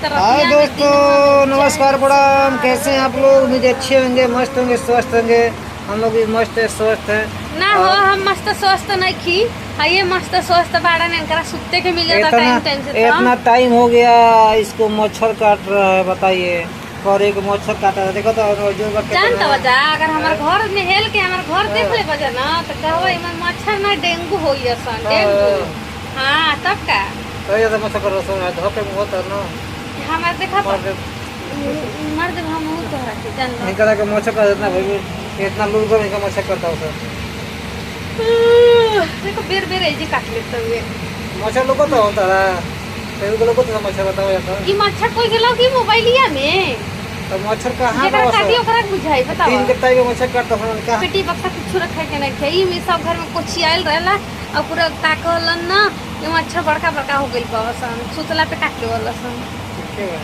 तो हाय रतिया में दोस्तों, दिनों में नमस्कार चैन प्रणाम। से कैसे हैं आप लोग? उम्मीद है अच्छे होंगे, मस्त होंगे, स्वस्थ होंगे। हम लोग भी मस्त है, स्वस्थ है। ना हो। और हम मस्त स्वस्थ नहीं खी। ये मस्त स्वस्थ बाड़ा ने इनकरा सुत्ते के मिले था इतना टाइम टाइम से तो इतना टाइम हो गया, इसको मच्छर काट रहा है। बताइए, कौरे को मच्छर काटा है। देखो तो जो जानता बजा अगर हमारे घर में हेल के हमारे घर देख ले बजा ना तो कहवा हाँ। इमन मच्छर ना डेंगू हो या सन हाँ। डेंगू। हाँ तब का तो मच्छर कर रहा है, धोखे में होता है ना। हमारे देखा मर के मर्द हम तो रखे जान लो। इनका का मच्छर का इतना लूट कर इनका मच्छर करता है सर। देखो बेर बेर ऐसे काट लेते हुए मच्छर लोग तो होता है, तो लोग तो मच्छर बताओ जाता है। ई मच्छर कोई गेलो की मोबाइलिया में तो मच्छर कहाँ जेकरा बड़ा काटी सर? ओकरा बुझाई बताओ। तीन के ताई के मच्छर काटता है उनका। पेटी बक्सा कुछ रखे के नहीं थे ई में सब घर में कोची आइल रहला और पूरा ताकलन ना ये मच्छर बड़का बड़का हो गइल बाबा सन सुतला पे काट लेवला सन। ठीक है।